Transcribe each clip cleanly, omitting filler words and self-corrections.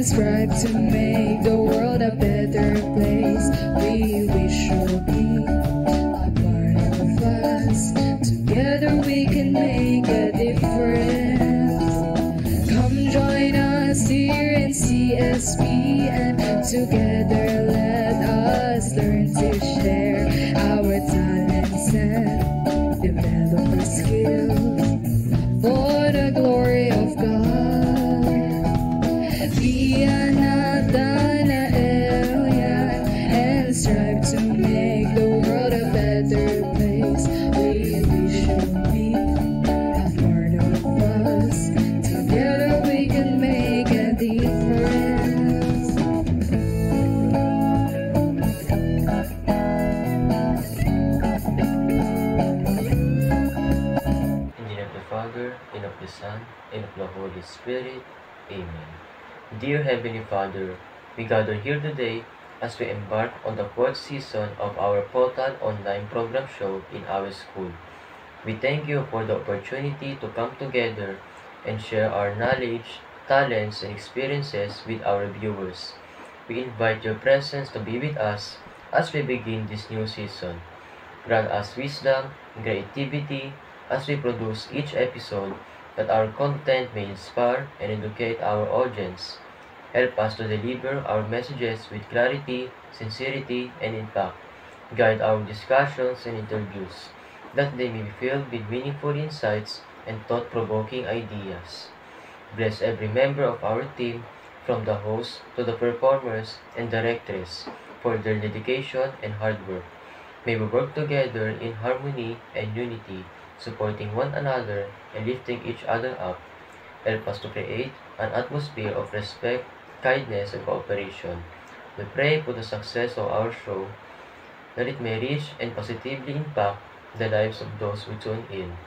and strive to make the world a better place. We wish you'll be a part of us. Together we can make a difference. Come join us here in CSB, and together let us learn to share our talents and develop our skills for the glory of God. Be another alien and strive to make the world a better place. We wish you'll be a part of us. Together we can make a difference. In the name of the Father, and of the Son, and of the Holy Spirit. Amen. Dear Heavenly Father, we gather here today as we embark on the 4th season of our Portal online program show in our school. We thank you for the opportunity to come together and share our knowledge, talents, and experiences with our viewers. We invite your presence to be with us as we begin this new season. Grant us wisdom and creativity as we produce each episode, that our content may inspire and educate our audience. Help us to deliver our messages with clarity, sincerity, and impact. Guide our discussions and interviews, that they may be filled with meaningful insights and thought-provoking ideas. Bless every member of our team, from the host to the performers and directors, for their dedication and hard work. May we work together in harmony and unity, supporting one another and lifting each other up. Help us to create an atmosphere of respect, kindness, and cooperation. We pray for the success of our show, that it may reach and positively impact the lives of those who tune in.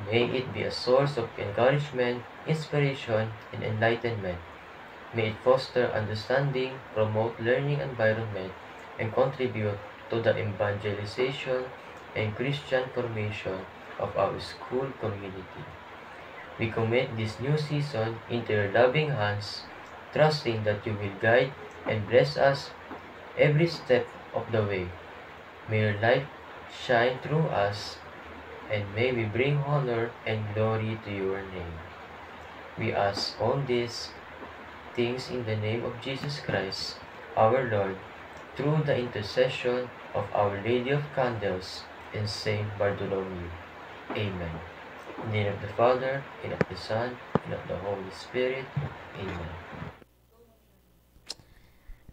May it be a source of encouragement, inspiration, and enlightenment. May it foster understanding, promote learning environment, and contribute to the evangelization and Christian formation of our school community. We commit this new season into your loving hands, trusting that you will guide and bless us every step of the way. May your light shine through us, and may we bring honor and glory to your name. We ask all these things in the name of Jesus Christ, our Lord, through the intercession of Our Lady of Candles and Saint Bartholomew. Amen. In the name of the Father, and of the Son, and of the Holy Spirit. Amen.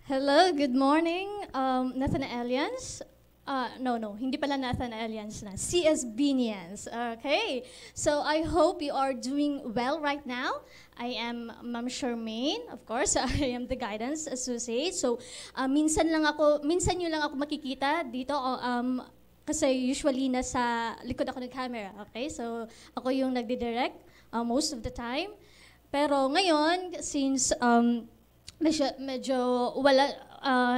Hello, good morning, Nathanaelians. No, hindi pala Nathanaelians na, CSBnians. Okay, so I hope you are doing well right now. I am Ma'am Charmaine, of course. I am the guidance associate. So, minsan nyo lang ako makikita dito. Kasi usually nasa likod ako ng camera. Okay, so ako yung nagdidirect most of the time. Pero ngayon, since medyo wala,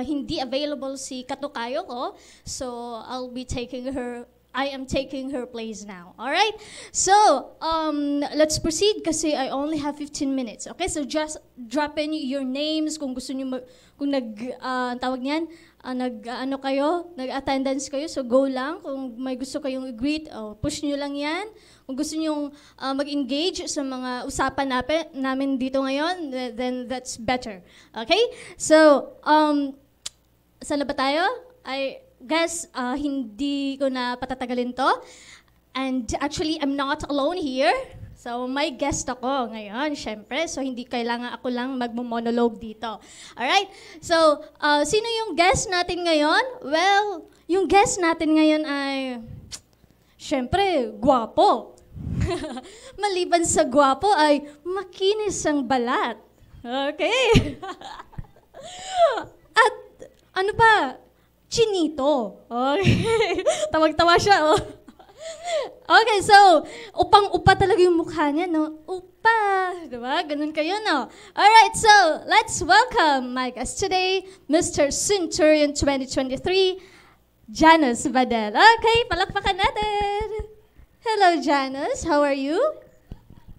hindi available si katukayo ko, so I am taking her place now. All right? So, let's proceed kasi I only have 15 minutes. Okay? So, just drop in your names kung gusto niyo, kung tawag niyan, nag-attendance kayo, so go lang. Kung may gusto kayong i-greet, push niyo lang yan. Kung gusto niyo mag-engage sa mga usapan namin dito ngayon, then that's better. Okay? So, saan na ba tayo? Guys, hindi ko na patatagalin to. And actually, I'm not alone here. So, may guest ako ngayon, syempre. So, hindi kailangan ako lang magmo-monologue dito. Alright? So, sino yung guest natin ngayon? Well, yung guest natin ngayon ay, syempre, gwapo. Maliban sa gwapo ay makinis ang balat. Okay? At ano pa? Chinito. Okay. Tawag-tawa siya, oh. Okay, so, upang-upa talaga yung mukha niya, no? Upa. Diba? Ganun kayo, no? Alright, so, let's welcome my guest today, Mr. Centurion 2023, Janus Badel. Okay, palakpakan natin. Hello, Janus. How are you?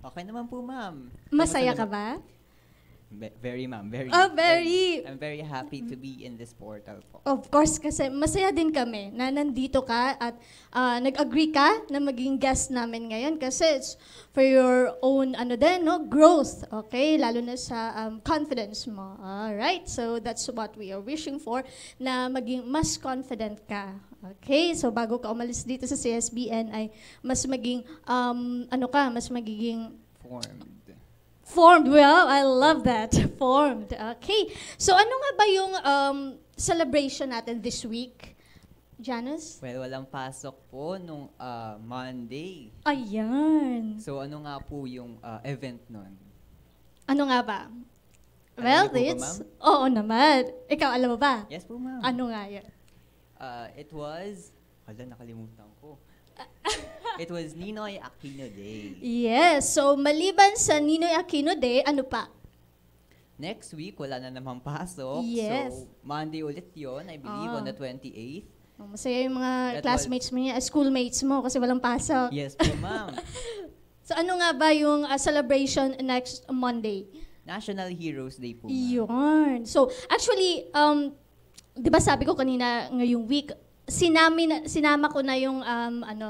Okay naman po, ma'am. Masaya ka ba? Very, ma'am. Very. Oh, very. I'm very happy to be in this portal po. Of course, kasi masaya din kami na nandito ka at nag-agree ka na maging guest namin ngayon kasi it's for your own growth, okay? Lalo na sa confidence mo. Alright, so that's what we are wishing for, na maging mas confident ka. Okay, so bago ka umalis dito sa CSBN ay mas maging, mas magiging formed. Well, I love that. Formed. Okay. So ano nga ba yung celebration natin this week? Janice? Well, walang pasok po nung Monday. Ayan. So ano nga po yung event nun? Ano nga ba? Alam Well, niyo po ba, it's... ma'am? Oo naman. Ikaw, alam mo ba? Yes po, ma'am. Ano nga yan? It was... Hala, nakalimutan ko. It was Ninoy Aquino Day. Yes. So, maliban sa Ninoy Aquino Day, ano pa? Next week, wala na namang pasok. Yes. So, Monday ulit yun, I believe, on the 28th. Masaya yung mga That classmates mo niya, schoolmates mo kasi walang pasok. Yes po, ma'am. So, ano nga ba yung celebration next Monday? National Heroes Day po, ma'am. Yun. So, actually, di ba sabi ko kanina ngayong week, sinama ko na yung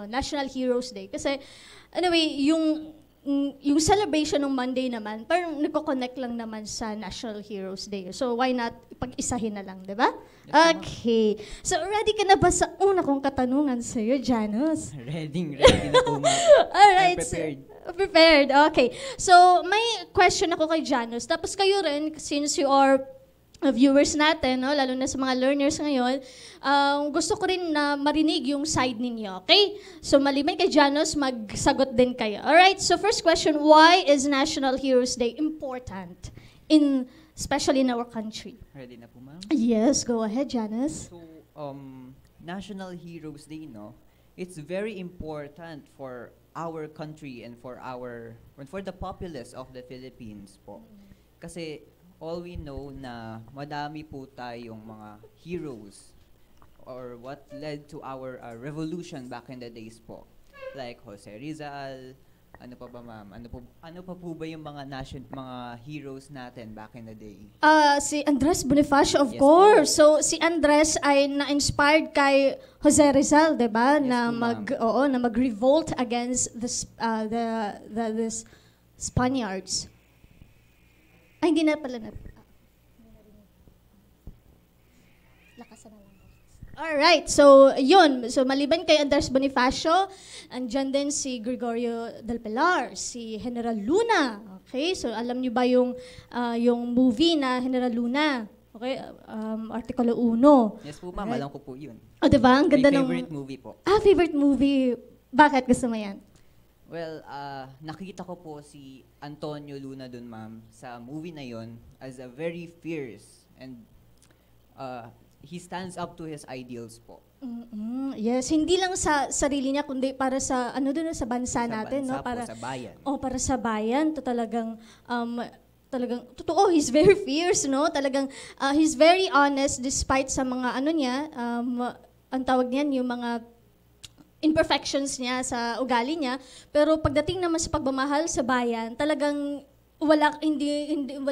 National Heroes Day. Kasi, anyway, yung celebration ng Monday naman, parang nagko-connect lang naman sa National Heroes Day. So, why not pag-isahin na lang, di ba? Okay. So, ready ka na ba sa una kong katanungan sa'yo, Janus? Ready na po, ma'am. Alright. I'm prepared. Prepared, okay. So, may question ako kay Janus. Tapos kayo rin, since you are viewers natin, no, lalo na sa mga learners ngayon, gusto ko rin na marinig yung side ninyo, okay? So, maliban kay Janus, magsagot din kayo. Alright, so first question, why is National Heroes Day important, especially in our country? Ready na po, ma'am? Yes, go ahead, Janus. So, National Heroes Day, no? It's very important for our country and for the populace of the Philippines po. Kasi all we know na madami po tayong mga heroes or what led to our revolution back in the days po. Like Jose Rizal, ano pa ba, ma'am? Ano pa po ba yung mga heroes natin back in the day? Si Andres Bonifacio, of Yes, course. So, si Andres ay na-inspired kay Jose Rizal, 'di ba? Yes, Na mag-revolt against the Spaniards. Ay, hindi na pala lakasan na lang. Alright, so yun. So maliban kay Andres Bonifacio, andyan din si Gregorio del Pilar, si General Luna. Okay, so alam niyo ba yung movie na General Luna? Okay, Artikulo 1. Yes po, ma'am. Alright. Alam ko po yun. Oh, diba? Ang ganda My ng... favorite movie po. Favorite movie. Bakit gusto mo yan? Well, nakita ko po si Antonio Luna dun, ma'am, sa movie na yon as a very fierce and he stands up to his ideals po. Yes, hindi lang sa sarili niya kundi para sa sa bansa natin, no? Para sa bayan. Para sa bayan, to talagang totoo, he's very fierce, no? Talagang he's very honest despite sa mga ang tawag niyan yung mga imperfections niya sa ugali niya, pero pagdating naman sa pagmamahal sa bayan, talagang wala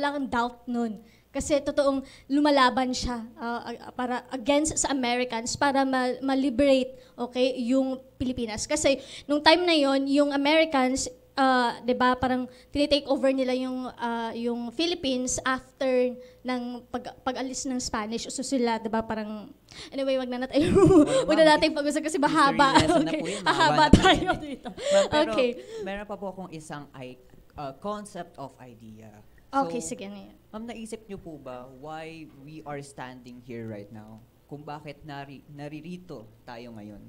kang doubt nun. Kasi totoong lumalaban siya para against sa Americans para ma-liberate, okay, yung Pilipinas. Kasi nung time na yon, yung Americans 'di ba, parang tinitake over nila yung Philippines after ng pag-alis ng Spanish. So sila, 'di ba, parang anyway, wag na natin pag-usap kasi mahaba. Okay. Mahaba tayo dito. Pero Okay. meron pa po akong isang concept of idea. Okay, So, sige na yan. ma'am, naisip niyo po ba why we are standing here right now? Kung bakit naririto tayo ngayon?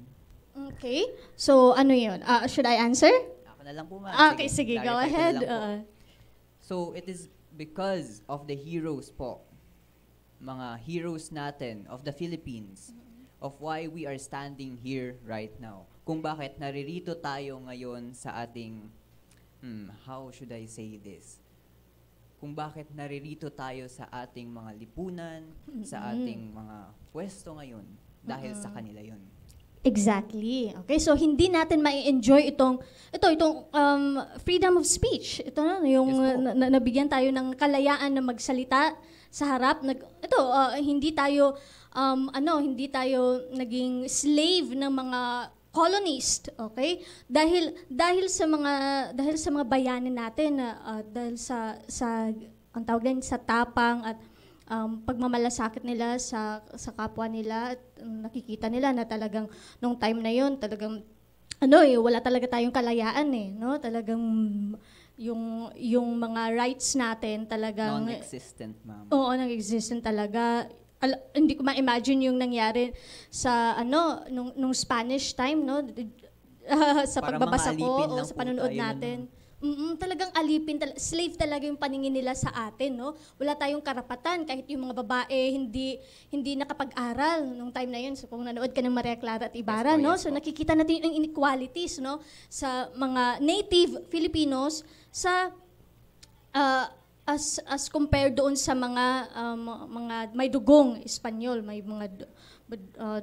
Okay. So ano yun? Should I answer? Ako na lang po, ma'am. Okay, sige, go clarify ko na ahead. lang po. So, it is because of the heroes po, mga heroes natin of the Philippines, of why we are standing here right now. Kung bakit naririto tayo ngayon sa ating, how should I say this? Kung bakit naririto tayo sa ating mga lipunan, sa ating mga pwesto ngayon, dahil sa kanila yun. Exactly. Okay, so hindi natin mai-enjoy itong freedom of speech. Ito na yung Yes po. nabigyan tayo ng kalayaan na magsalita sa harap. Hindi tayo hindi tayo naging slave ng mga colonist, okay? Dahil sa mga bayani natin dahil sa ang tawag din sa tapang at pagmamalasakit nila sa kapwa nila at nakikita nila na talagang nung time na yon talagang wala talaga tayong kalayaan no, talagang yung mga rights natin talagang Non-existent, ma'am. oo, nag-existent talaga. Hindi ko ma-imagine yung nangyari sa nung Spanish time no, sa Parang pagbabasa mga alipin ko o lang sa po panonood tayo natin. Talagang alipin, slave talaga yung paningin nila sa atin, no? Wala tayong karapatan kahit yung mga babae hindi nakapag-aral nung time na yun. So kung nanood ka ng Maria Clara at Ibarra, Yes po, no? yes So po. nakikita natin yung inequalities, no? Sa mga native Filipinos sa as compared doon sa mga may dugong Espanyol, may mga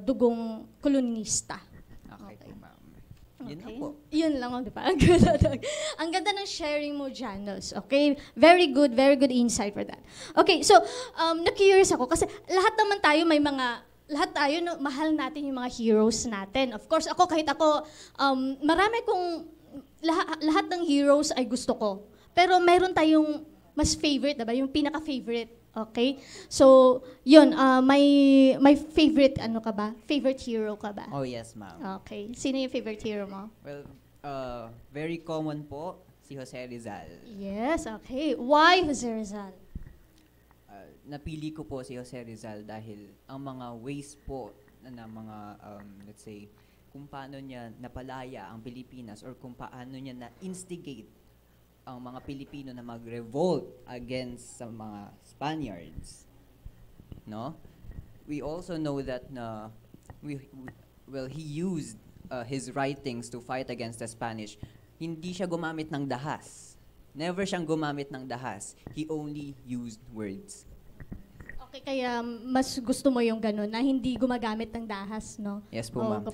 dugong kolonista. Okay, Okay. po, ma'am. Yun lang Okay. po. Yun lang, di ba? Ang ganda ng sharing mo, Janos. Okay? Very good insight for that. Okay, so, na-curious ako kasi lahat naman tayo lahat tayo, no, mahal natin yung mga heroes natin. Of course, kahit ako, marami kong, lahat ng heroes ay gusto ko. Pero meron tayong mas favorite, diba? Yung pinaka-favorite. Okay? So, yun, may favorite, ka ba? Favorite hero ka ba? Oh, yes, ma'am. Okay. Sino yung favorite hero mo? Well, very common po, si Jose Rizal. Yes, okay. Why Jose Rizal? Napili ko po si Jose Rizal dahil ang mga ways po na mga, let's say, kung paano niya napalaya ang Pilipinas or kung paano niya na-instigate ang mga Pilipino na mag-revolt against sa mga Spaniards. No? We also know that he used his writings to fight against the Spanish. Hindi siya gumamit ng dahas. Never siyang gumamit ng dahas. He only used words. Okay, kaya mas gusto mo yung gano'n, na hindi gumagamit ng dahas, no? Yes po, Oo, ma'am.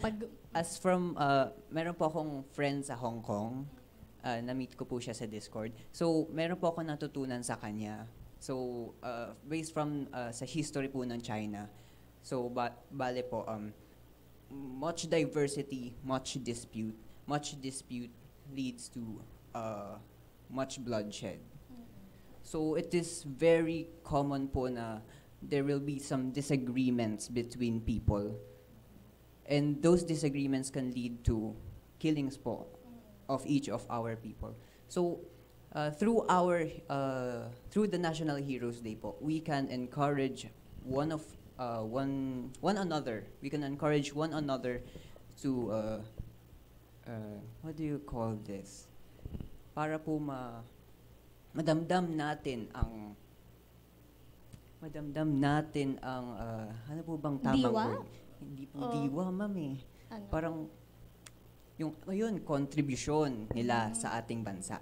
As from, meron po akong friend sa Hong Kong. Na-meet ko po siya sa Discord. So, meron po ako natutunan sa kanya. So, based from sa history po ng China. So, bale po, much diversity, much dispute. Much dispute leads to much bloodshed. So, it is very common po na there will be some disagreements between people. And those disagreements can lead to killings po of each of our people. So, through the National Heroes Day po, we can encourage one another. We can encourage one another to what do you call this? Para po madamdam natin ang ano po bang tamang Diwa? word? Hindi po Oh. diwa, ma'am eh. Ano? Parang yung kontribusyon nila sa ating bansa.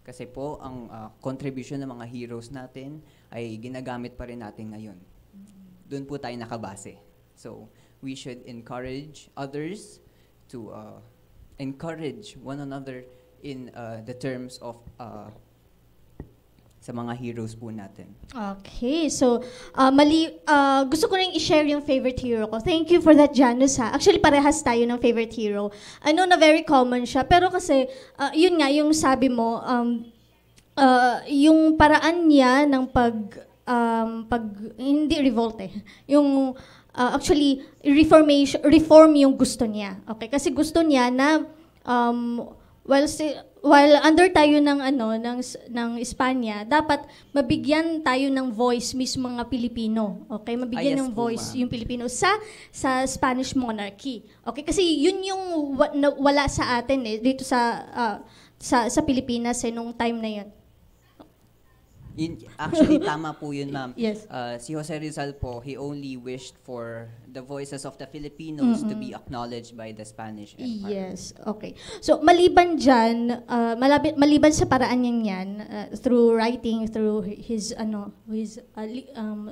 Kasi po, ang contribution ng mga heroes natin ay ginagamit pa rin natin ngayon. Doon po tayo nakabase. So, we should encourage others to encourage one another in the terms of sa mga heroes po natin. Okay, so gusto ko rin i-share yung favorite hero ko. Thank you for that, Janus, ha. Actually, parehas tayo ng favorite hero. I know na very common siya, pero kasi, yun nga, yung sabi mo, yung paraan niya ng hindi revolt yung, actually, reform yung gusto niya. Okay, kasi gusto niya na, while under tayo ng Espanya, dapat mabigyan tayo ng voice mismo mga Pilipino. Okay, mabigyan Yes ng po, voice ma'am. yung Pilipino sa Spanish monarchy. Okay, kasi yun yung wala sa atin dito sa Pilipinas nung time na yun. Actually, tama po yun, ma'am. Yes. Si Jose Rizal po, he only wished for the voices of the Filipinos to be acknowledged by the Spanish Empire. Yes, okay. So, maliban dyan, maliban sa paraan niya yan, through writing, through his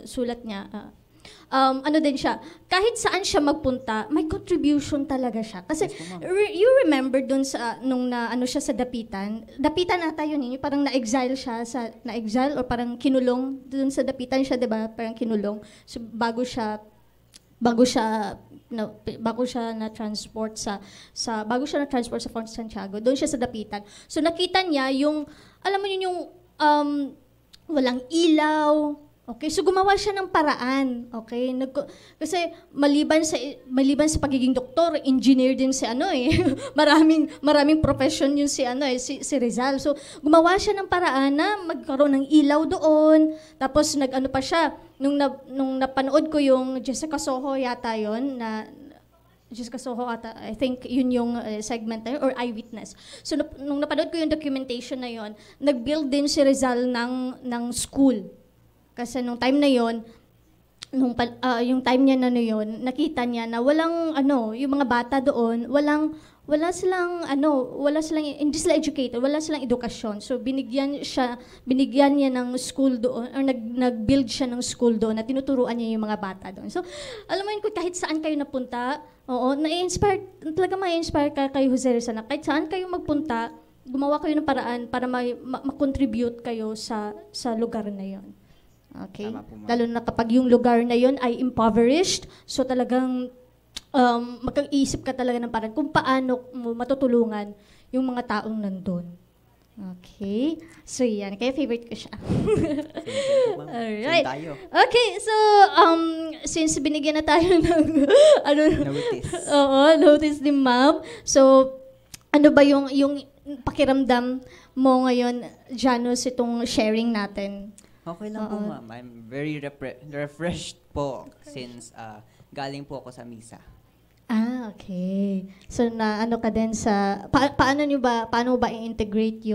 sulat niya, ano din siya, kahit saan siya magpunta, may contribution talaga siya. Kasi Yes po, ma'am. you remember dun sa nung na ano siya sa Dapitan ata yun, yung parang na-exile siya na-exile or parang kinulong dun sa Dapitan siya, 'di ba? Parang kinulong. So bago siya na-transport sa Fort Santiago, doon siya sa Dapitan. So nakita niya yung, alam mo yun, yung walang ilaw. Okay, so gumawa siya ng paraan. Okay, kasi maliban sa pagiging doktor, engineer din si maraming profession yun si Rizal. So gumawa siya ng paraan na magkaroon ng ilaw doon. Tapos nag-ano pa siya nung napanood ko yung Jessica Soho yata yon na Jessica Soho ata, I think yun yung segment na yun, or Eyewitness. So nung napanood ko yung documentation na yun, nag-build din si Rizal ng school. Kasi nung time na yon, yung time niya na yun, nakita niya na walang yung mga bata doon, wala silang hindi sila educated, wala silang edukasyon. So binigyan niya ng school doon, or nag-build siya ng school doon na tinuturuan niya yung mga bata doon. So alam mo yun, kahit saan kayo napunta, talaga ma-inspire kay Jose Rizal na kahit saan kayo magpunta, gumawa kayo ng paraan para ma-contribute kayo sa lugar na yon. Okay? Tama po, ma'am. Lalo na kapag yung lugar na yon ay impoverished, so talagang mag-iisip ka talaga ng parang kung paano mo matutulungan yung mga taong nandun. Okay? So yan, kaya favorite ko siya. Alright. Tayo. Okay, so since binigyan na tayo ng Notice. notice ni Ma'am. So ano ba yung pakiramdam mo ngayon, Janus, itong sharing natin? Okay lang po, ma'am. I'm very refreshed po since galing po ako sa misa. Okay. So na ano ka din sa paano ba i-integrate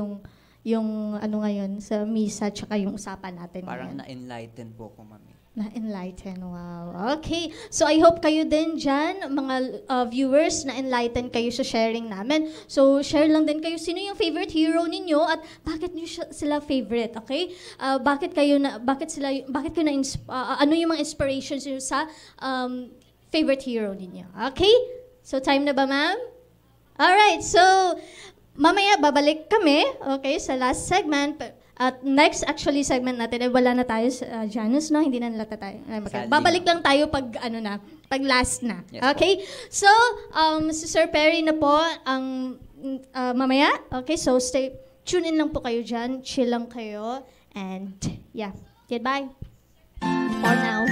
yung ngayon sa misa tsaka yung usapan natin Parang ngayon? na-enlighten po ko, ma'am. Na-enlighten, wow. Okay, so I hope kayo din dyan, mga viewers, na-enlighten kayo sa sharing namin. So share lang din kayo, sino yung favorite hero ninyo at bakit niyo sila favorite, okay? Bakit kayo ano yung mga inspirations niyo sa favorite hero ninyo, okay? So time na ba, ma'am? Alright, so mamaya babalik kami, okay, sa last segment. At next actually segment natin ay wala na tayo sa Janus, no? Hindi na nila tayo. Babalik lang tayo pag pag last na. Yes, okay? So, si Sir Perry na po ang mamaya. Okay, so tune in lang po kayo dyan. Chill lang kayo. And yeah, goodbye. For now.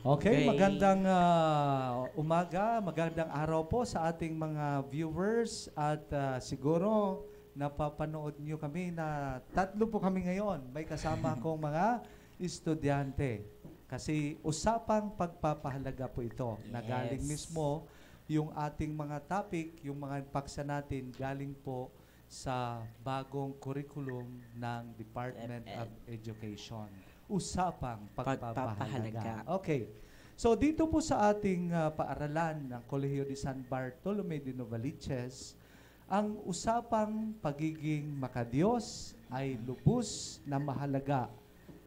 Okay, Okay. magandang umaga, magandang araw po sa ating mga viewers at siguro napapanood nyo kami na tatlo po kami ngayon. May kasama akong mga estudyante. Kasi usapang pagpapahalaga po ito. Na galing mismo yung ating mga topic, yung mga paksa natin galing po sa bagong curriculum ng Department of Education. Usapang pagpapahalaga. Okay. So dito po sa ating paaralan ng Kolehiyo de San Bartolome de Novaliches, ang usapang pagiging makadiyos ay lubos na mahalaga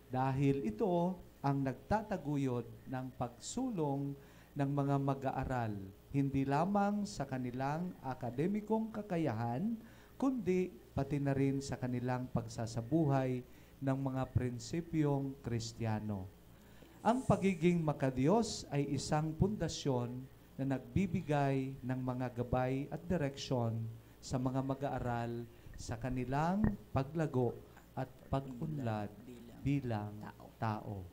dahil ito ang nagtataguyod ng pagsulong ng mga mag-aaral, hindi lamang sa kanilang akademikong kakayahan, kundi pati na rin sa kanilang pagsasabuhay ng mga prinsipyong Kristiyano. Ang pagiging makadiyos ay isang pundasyon na nagbibigay ng mga gabay at direksyon sa mga mag-aaral sa kanilang paglago at pag-unlad bilang tao.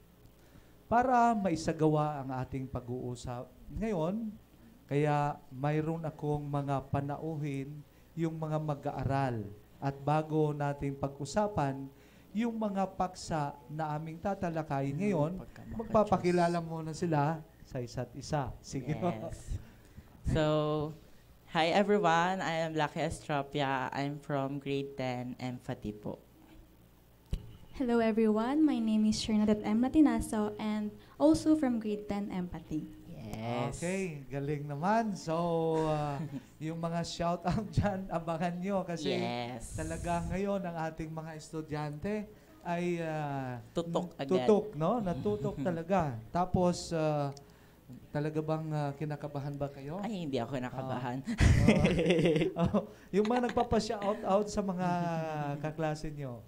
Para maisagawa ang ating pag-uusap ngayon, kaya mayroon akong mga panauhin yung mga mag-aaral. At bago natin pag-usapan, yung mga paksa na aming tatalakayin ngayon, magpapakilala muna sila sa isa't isa. Sige. Yes. So, hi everyone. I am Lucky Estropia. I'm from grade 10 Empathy po. Hello everyone, my name is Shernadet M. Latinaso and also from grade 10 Empathy. Yes. Okay, galing naman. So, yung mga shout-out dyan, abangan nyo kasi talaga ngayon ang ating mga estudyante ay Tutok agad. tutok, no? Natutok talaga. Tapos, talaga bang kinakabahan ba kayo? Ay, hindi ako nakabahan. Yung mga nagpapa-shout-out sa mga kaklase nyo.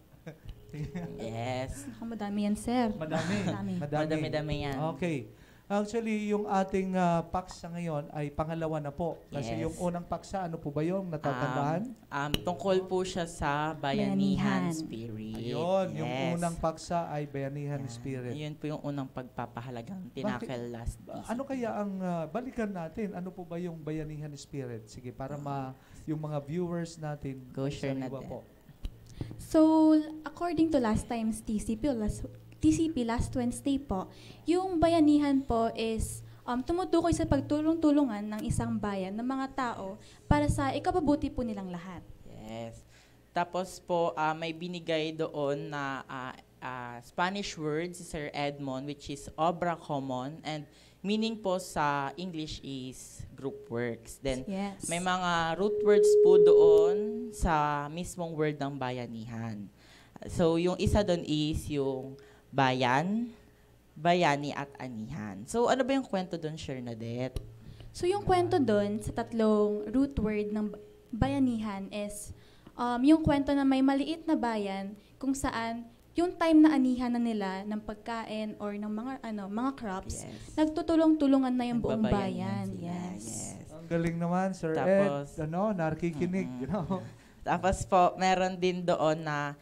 Yes. Ako madami yan, sir. Madami. Madami-dami yan. Okay. Actually, yung ating paksa ngayon ay pangalawa na po. Kasi Yes. yung unang paksa, ano po ba yung natatandaan? Tungkol po siya sa bayanihan spirit. Ayun, yung Yes. unang paksa ay Bayanihan Spirit. Yun po yung unang pagpapahalagang tinakel last season. Ano kaya ang, balikan natin, ano po ba yung Bayanihan Spirit? Sige, para yung mga viewers natin. Go share sariwa natin. po. So, according to last time's TCP last Wednesday po, yung bayanihan po is tumutukoy sa pagtulong-tulungan ng isang bayan ng mga tao para sa ikapabuti po nilang lahat. Yes. Tapos po, may binigay doon na Spanish word si Sir Edmond, which is obra common, and meaning po sa English is group works. Then, Yes. may mga root words po doon sa mismong word ng bayanihan. So, yung isa doon is yung bayan, bayani, at anihan. So, ano ba yung kwento doon, Shernadet? So, yung kwento doon sa tatlong root word ng bayanihan is yung kwento na may maliit na bayan kung saan yung time na anihan na nila ng pagkain or ng mga crops, Yes. nagtutulong-tulungan na yung buong Nagbabayanihan bayan. sila. Yes. Ang galing naman, Sir Tapos, Ed. Nakikinig. Tapos po, meron din doon na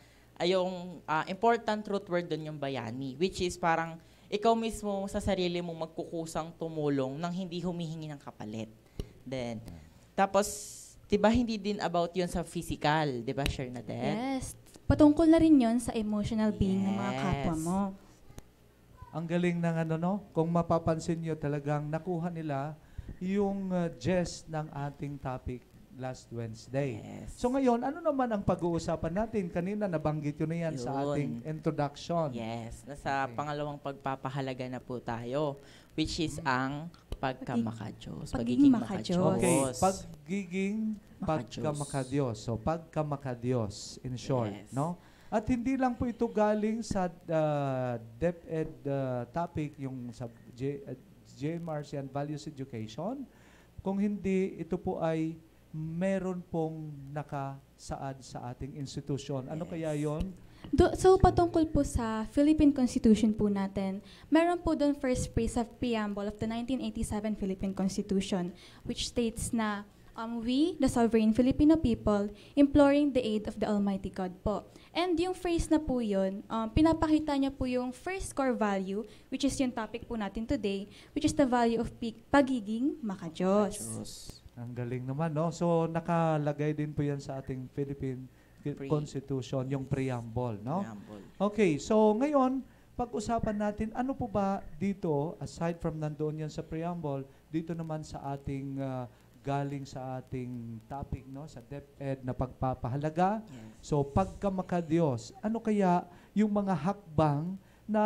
yung important root word doon yung bayani, which is parang ikaw mismo sa sarili mo magkukusang tumulong nang hindi humihingi ng kapalit. Then, tapos, diba hindi din about yun sa physical, diba, Shernadette? Yes. Patungkol na rin yon sa emotional being ng mga kapwa Yes. mo. Ang galing ng ano, no? Kung mapapansin nyo talagang nakuha nila yung gist ng ating topic last Wednesday. Yes. So ngayon, ano naman ang pag-uusapan natin? Kanina nabanggit yun na yan sa Yun. ating introduction. Yes. Nasa Okay. pangalawang pagpapahalaga na po tayo, which is ang pagkamakadiyos. Pagiging makadiyos. Okay, Makadiyos. pagiging Makadiyos. pagkamakadiyos. So pagkamakadiyos in short, Yes. no? At hindi lang po ito galing sa DepEd topic, yung sa JMRC and Values Education. Kung hindi, ito po ay meron pong nakasaad sa ating institusyon. Ano Yes. kaya yon? So, patungkol po sa Philippine Constitution po natin, meron po doon first phrase of preamble of the 1987 Philippine Constitution, which states na we, the sovereign Filipino people, imploring the aid of the Almighty God po. And yung phrase na po yun, pinapakita niya po yung first core value, which is yung topic po natin today, which is the value of pagiging makadiyos. Ang galing naman, no? So, nakalagay din po yan sa ating Philippine Constitution, yung preamble, no? Preamble. Okay, so ngayon, pag-usapan natin, ano po ba dito, aside from nandoon yan sa preamble, dito naman sa ating galing sa ating topic, no, sa DepEd na pagpapahalaga. Yes. So, pagkamakadiyos, ano kaya yung mga hakbang na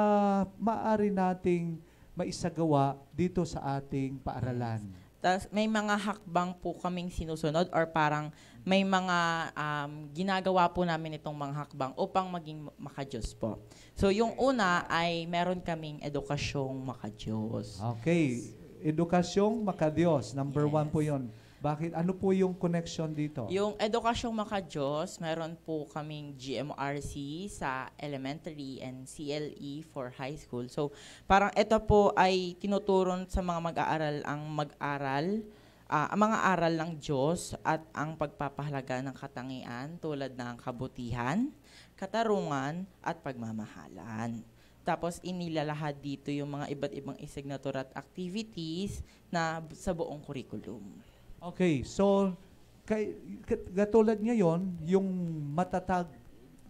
maaari nating maisagawa dito sa ating paaralan? Tas may mga hakbang po kaming sinusunod or parang may mga ginagawa po namin itong mga hakbang upang maging makadiyos po. So yung una ay meron kaming edukasyong makadiyos. Okay, edukasyong makadiyos, number Yes. 1 po yun. Bakit? Ano po yung connection dito? Yung edukasyong makadiyos, meron po kaming GMRC sa elementary and CLE for high school. So parang ito po ay tinuturon sa mga mag-aaral ang ang mga aral ng Diyos at ang pagpapahalaga ng katangian tulad ng kabutihan, katarungan, at pagmamahalan. Tapos inilalahad dito yung mga iba't ibang signature at activities na sa buong curriculum. Okay, so katulad ngayon, yung matatag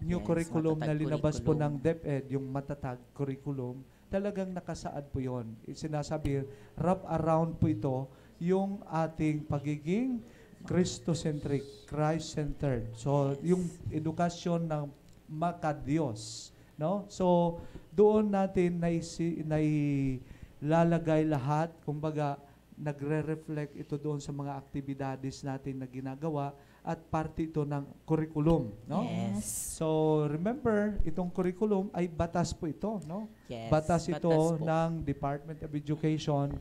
new Yes, curriculum na matatag linabas po curriculum. ng DepEd, yung matatag curriculum, talagang nakasaad po yon. Sinasabi, wrap around po ito yung ating pagiging Christocentric, Christ-centered. So, yung edukasyon ng makadiyos, no? So, doon natin nailalagay lahat, kumbaga, nagre-reflect ito doon sa mga aktibidades natin na ginagawa at parte ito ng curriculum, no? Yes. So, remember, itong curriculum ay batas po ito, no? Yes. Batas ito po. ng Department of Education,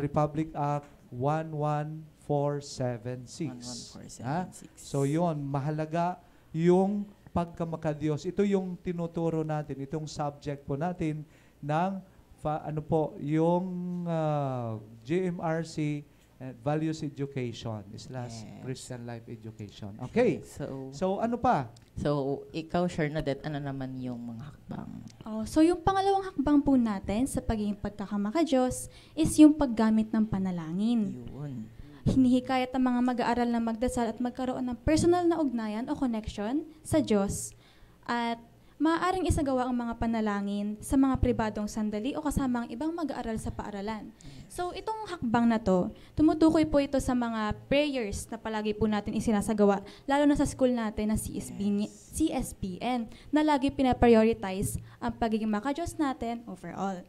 Republic Act 11476. 11476. So, yon mahalaga yung pagkamakadiyos. Ito yung tinuturo natin, itong subject po natin ng yung GMRC Values Education / Yes. Christian Life Education. Okay. So So, ano pa? ikaw, Shernadette, ano naman yung mga hakbang? So yung pangalawang hakbang po natin sa pagiging pagkakamakadiyos is yung paggamit ng panalangin. Yun. Hinihikayat ang mga mag-aaral na magdasal at magkaroon ng personal na ugnayan o connection sa Diyos at maaaring isagawa ang mga panalangin sa mga pribadong sandali o kasama ang ibang mag-aaral sa paaralan. So itong hakbang na to, tumutukoy po ito sa mga prayers na palagi po natin isinasagawa, lalo na sa school natin na CSBN, na lagi pinaprioritize ang pagiging makadiyos natin overall.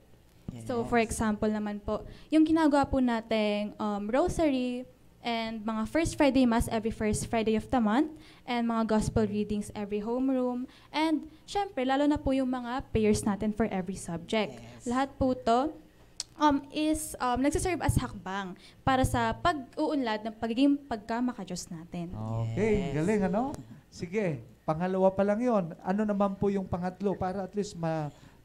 So for example naman po, yung ginagawa po nating rosary, and mga first Friday Mass every first Friday of the month, and mga gospel readings every homeroom, and syempre, lalo na po yung mga prayers natin for every subject. Yes. Lahat po to nagsiserve as hakbang para sa pag-uunlad ng pagiging pagkamakadiyos natin. Okay, Yes. galing ano? Sige, pangalawa pa lang yon. Ano naman po yung pangatlo para at least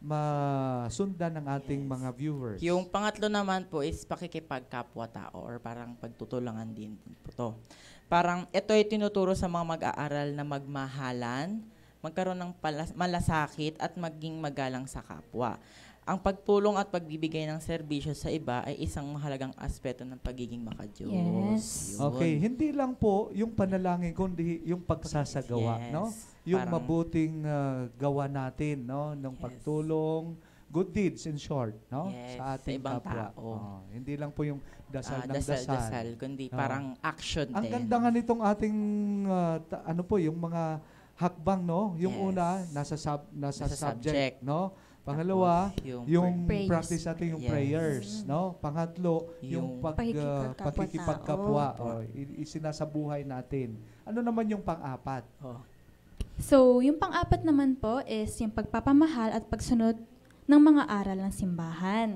masundan ng ating mga viewers? Yung pangatlo naman po is pakikipagkapwa-tao or parang pagtutulangan din po to. Parang ito ay tinuturo sa mga mag-aaral na magmahalan, magkaroon ng malasakit at maging magalang sa kapwa. Ang pagtulong at pagbibigay ng serbisyo sa iba ay isang mahalagang aspeto ng pagiging makadiyos. Yes. Yun. Okay, hindi lang po yung panalangin, kundi yung pagsasagawa, Yes. no? Yung Parang- mabuting gawa natin, no? Ng Yes. pagtulong, good deeds in short, no? Yes, Sa ating sa ibang kapwa. tao. Hindi lang po yung dasal ng Dasal, kundi Oo. parang action Ang din. ganda nga nitong ating ano po, yung mga hakbang, no? Yung Yes. una nasa Nasa subject, subject. no? Pangalawa, Tapos, yung Praise. practice natin yung Yes. prayers, no? Pangatlo, yung Yung pakikipagkapwa, isinasabuhay natin. Ano naman yung pang-apat? Oh. So, yung pang-apat naman po is yung pagpapamahal at pagsunod ng mga aral ng simbahan.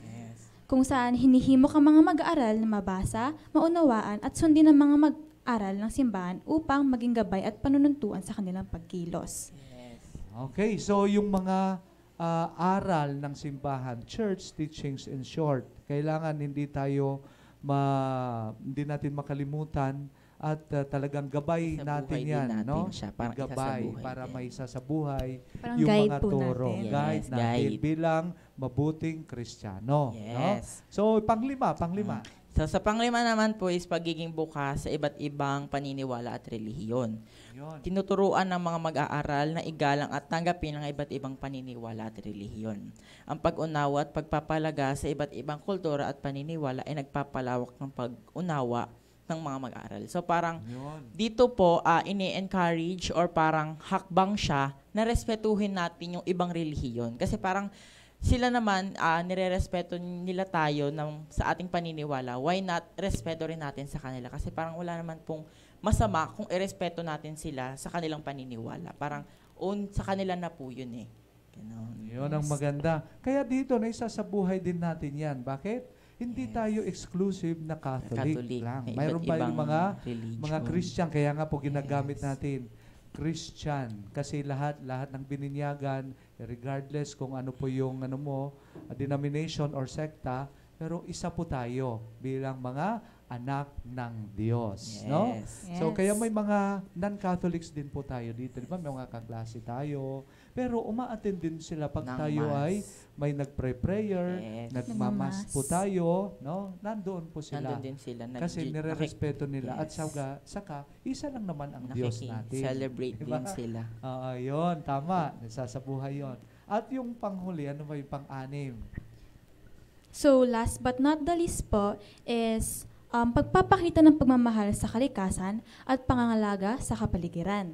Yes. Kung saan hinihimok ang mga mag-aaral na mabasa, maunawaan at sundin ang mga mag-aral ng simbahan upang maging gabay at panununtuan sa kanilang pagkilos. Yes. Okay, so yung mga aral ng simbahan, church teachings in short, kailangan hindi natin makalimutan at talagang gabay Isabuhay natin din yan, natin no? siya, parang Gabay isasabuhay para din. may sasabuhay Parang yung guide mga po turo, natin. guide Yes, natin guide. bilang mabuting Kristiyano, no? Yes. So panglima. So, sa panglima naman po is pagiging bukas sa iba't ibang paniniwala at relihiyon. Yun. Tinuturuan ng mga mag-aaral na igalang at tanggapin ang iba't ibang paniniwala at relihiyon. Ang pag-unawa at pagpapalaga sa iba't ibang kultura at paniniwala ay nagpapalawak ng pag-unawa ng mga mag-aaral. So parang Yun. dito po ini-encourage or parang hakbang siya na respetuhin natin yung ibang relihiyon. Kasi parang sila naman, nire-respeto nila tayo sa ating paniniwala. Why not respeto rin natin sa kanila? Kasi parang wala naman pong masama kung irespeto natin sila sa kanilang paniniwala. Parang sa kanila na po yun eh. Ganon. Yun ang maganda. Kaya dito, naisasabuhay din natin yan. Bakit? Hindi Yes. tayo exclusive na Catholic, lang. May Mayroon iba't pa yung ibang mga religion. Christian. Kaya nga po ginagamit Yes. natin Christian. Kasi lahat ng bininyagan, regardless kung ano po yung denomination or sekta, pero isa po tayo bilang mga anak ng Diyos. No? Yes. So, Yes. kaya may mga non-Catholics din po tayo dito. Di ba? May mga kaklase tayo. Pero uma-attend din sila pag Ng tayo mass. ay may nagpre-prayer, Yes. nagmamas po Nagmamas. tayo. No? Nandoon po sila. Nandun din sila. Kasi nire-respeto nila. At Yes. saka, isa lang naman ang Diyos natin. Celebrate Diba? din sila. Yun, tama. Nasasabuhay yun. At yung panghuli, ano ba yung pang-anim? So, last but not the least po is pagpapakita ng pagmamahal sa kalikasan at pangangalaga sa kapaligiran.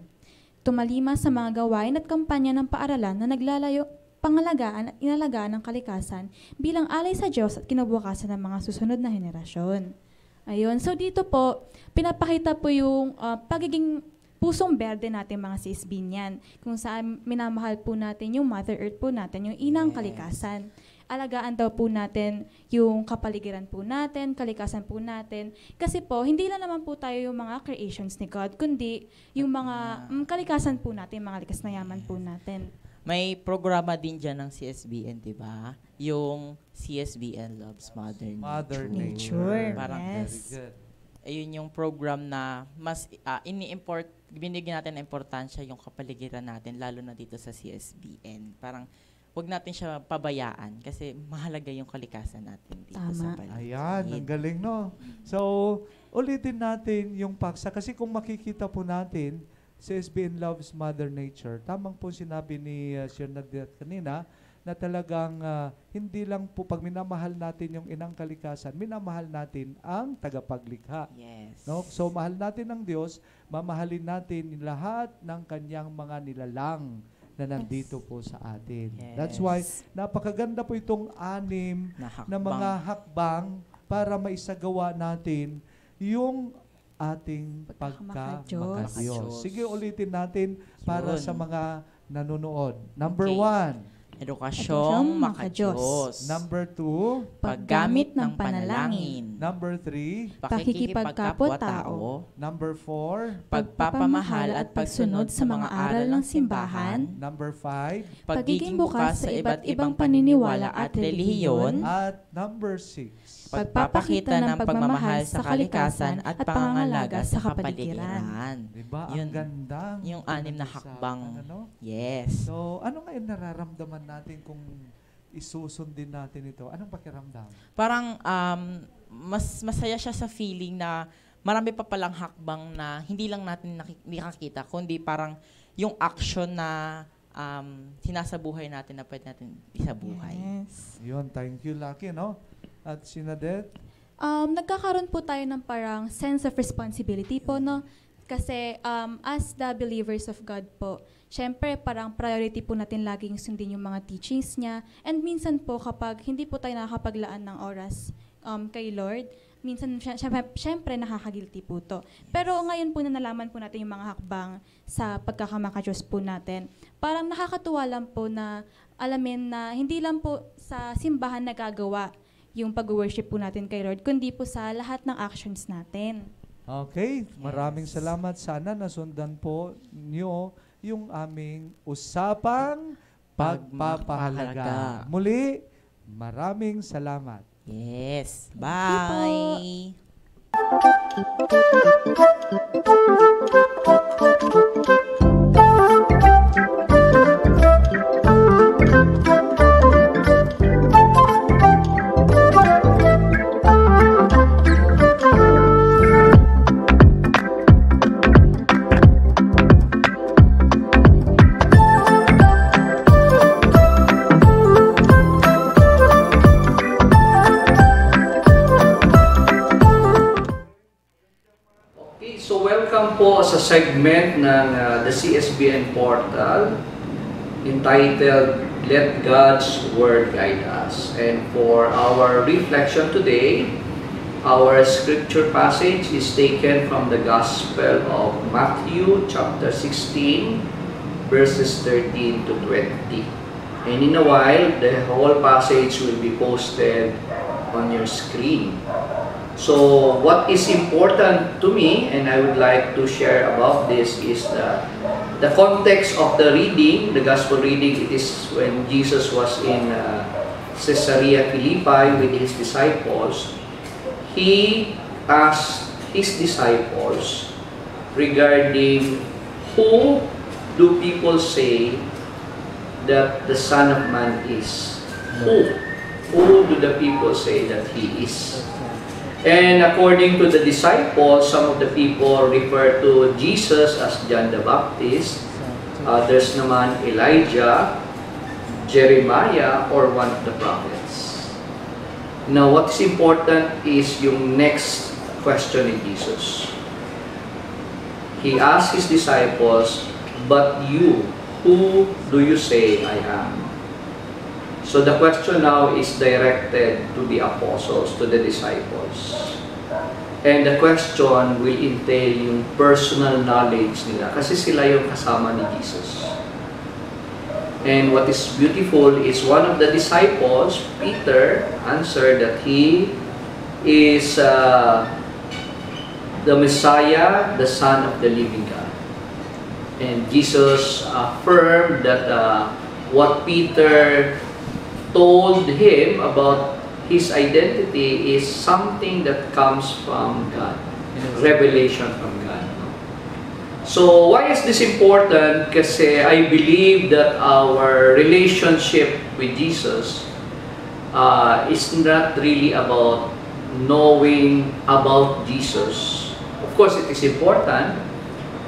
Tumalima sa mga gawain at kampanya ng paaralan na naglalayo pangalagaan at inalagaan ng kalikasan bilang alay sa Diyos at kinabukasan ng mga susunod na henerasyon. Ayun. So dito po, pinapakita po yung pagiging pusong berde natin mga sis-binyan, kung saan minamahal po natin yung Mother Earth po natin, yung inang Yes. kalikasan. Alagaan daw po natin yung kapaligiran po natin, kalikasan po natin. Kasi po, hindi lang naman po tayo yung mga creations ni God, kundi yung mga kalikasan po natin, mga likas na yaman po natin. May programa din dyan ng CSBN, di ba? Yung CSBN Loves Mother Nature. Mother Nature. Nature. Parang Yes. Very good. Ayun yung program na mas binigyan natin ng importansya yung kapaligiran natin, lalo na dito sa CSBN. Parang wag natin siya pabayaan kasi mahalaga yung kalikasan natin dito sa Tama. paligid. Ayan, ang galing, no? So, ulitin natin yung paksa. Kasi kung makikita po natin, CSBN Loves Mother Nature, tamang po sinabi ni Sir Nadia kanina, na talagang hindi lang po pag minamahal natin yung inang kalikasan, minamahal natin ang tagapaglikha. Yes. No? So, mahal natin ang Diyos, mamahalin natin lahat ng kanyang mga nilalang na nandito po sa atin. Yes. That's why, napakaganda po itong anim na mga hakbang para maisagawa natin yung ating Pagkamakadiyos. pagkamakadiyos. Sige, ulitin natin para Yun. sa mga nanonood. Number Okay. 1, Edukasyong makadiyos. Number 2. Paggamit ng panalangin. Number 3. Pakikipagkapwa-tao. Number 4. Pagpapamahal at pagsunod sa mga aral ng simbahan. Number 5. Pagiging bukas sa iba't ibang paniniwala at relihiyon. At number 6. Pagpapakita ng pagmamahal sa kalikasan at pangangalaga sa kapaligiran. Diba? Yun. Ang ganda. Yung 6 na hakbang. Ano? Yes. So, ano ngayon nararamdaman natin kung isusundin natin ito? Anong pakiramdam? Parang mas masaya siya sa feeling na marami pa palang hakbang na hindi lang natin nakikita, kundi parang yung action na sinasabuhay natin na pwede natin isabuhay. Yes. Yun, thank you, Lucky, no? At Sinadet? Nagkakaroon po tayo ng parang sense of responsibility po, no? Kasi as the believers of God po, syempre parang priority po natin laging sundin yung mga teachings niya. And minsan po kapag hindi po tayo nakakapaglaan ng oras kay Lord, minsan syempre nakakagilty po to. Pero ngayon po na nalaman po natin yung mga hakbang sa pagkakamakadiyos po natin, parang nakakatuwa lang po na alamin na hindi lang po sa simbahan nagagawa yung pag-worship po natin kay Lord, kundi po sa lahat ng actions natin. Okay, maraming salamat. Sana nasundan po niyo yung aming usapang pagpapahalaga. Muli, maraming salamat. Yes. Bye. So welcome po sa segment ng the CSBN portal entitled Let God's Word Guide Us. And for our reflection today, our scripture passage is taken from the Gospel of Matthew chapter 16 verses 13 to 20. And in a while, the whole passage will be posted on your screen. So what is important to me, and I would like to share about this, is the context of the reading, the gospel reading. It is when Jesus was in Caesarea Philippi with his disciples. He asked his disciples regarding who do people say that the Son of Man is? Who do the people say that he is? And according to the disciples, some of the people refer to Jesus as John the Baptist. Others naman Elijah, Jeremiah, or one of the prophets. Now, what's important is yung next question in Jesus. He asked his disciples, "But you, who do you say I am?" So the question now is directed to the apostles, to the disciples. And the question will entail yung personal knowledge nila kasi sila yung kasama ni Jesus. And what is beautiful is one of the disciples, Peter, answered that he is the Messiah, the Son of the living God. And Jesus affirmed that what Peter told him about his identity is something that comes from God, revelation from God. So why is this important? Kasi I believe that our relationship with Jesus is not really about knowing about Jesus. Of course, it is important,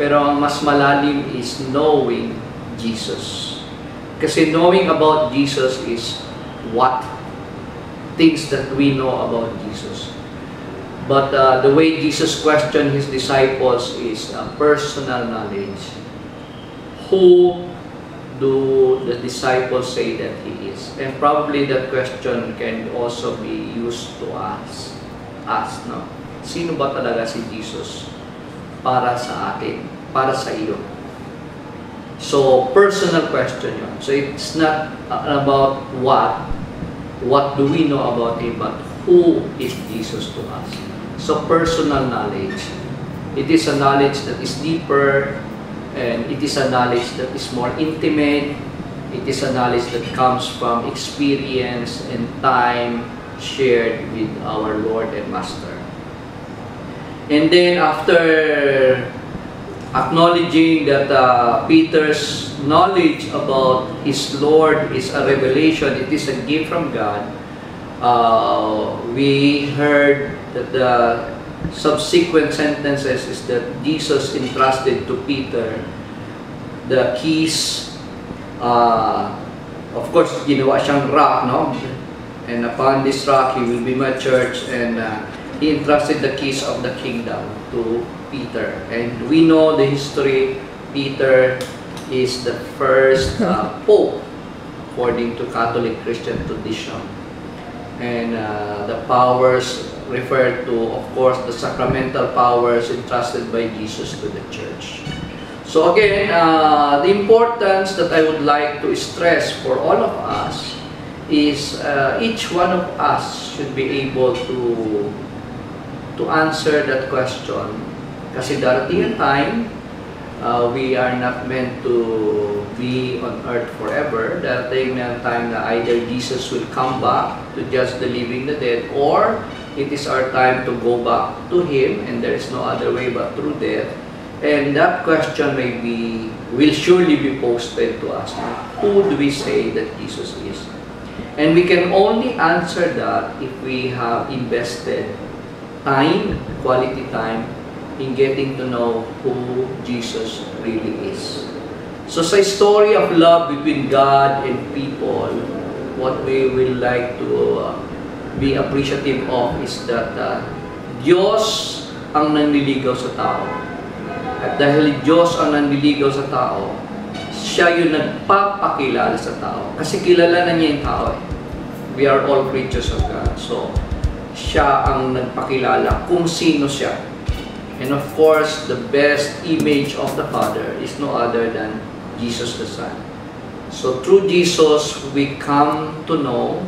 pero ang mas malalim is knowing Jesus. Kasi knowing about Jesus is what things that we know about Jesus. But the way Jesus questioned his disciples is personal knowledge. Who do the disciples say that he is? And probably that question can also be used to us. No? Sino ba talaga si Jesus para sa atin, para sa iyo? So, personal question yun. So, it's not about what do we know about Him, but who is Jesus to us. So, personal knowledge. It is a knowledge that is deeper, and it is a knowledge that is more intimate. It is a knowledge that comes from experience and time shared with our Lord and Master. And then after acknowledging that Peter's knowledge about his Lord is a revelation, it is a gift from God, we heard that the subsequent sentences is that Jesus entrusted to Peter the keys. Of course, ginawa siyang rock, no? And upon this rock, He will be my church, and He entrusted the keys of the kingdom to Peter. And we know the history. Peter is the first pope according to Catholic Christian tradition. And the powers referred to, of course, the sacramental powers entrusted by Jesus to the church. So again, the importance that I would like to stress for all of us is each one of us should be able to answer that question. Kasi darating ang time, we are not meant to be on earth forever. Darating ang time na either Jesus will come back to judge the living, the dead, or it is our time to go back to Him, and there is no other way but through death. And that question will surely be posted to us. Who do we say that Jesus is? And we can only answer that if we have invested time, quality time, in getting to know who Jesus really is. So sa story of love between God and people, what we will like to be appreciative of is that Diyos ang nanliligaw sa tao. At dahil Diyos ang nanliligaw sa tao, siya yung nagpapakilala sa tao. Kasi kilala na niya yung tao eh. We are all creatures of God. So, siya ang nagpakilala kung sino siya. And of course, the best image of the Father is no other than Jesus the Son. So, through Jesus, we come to know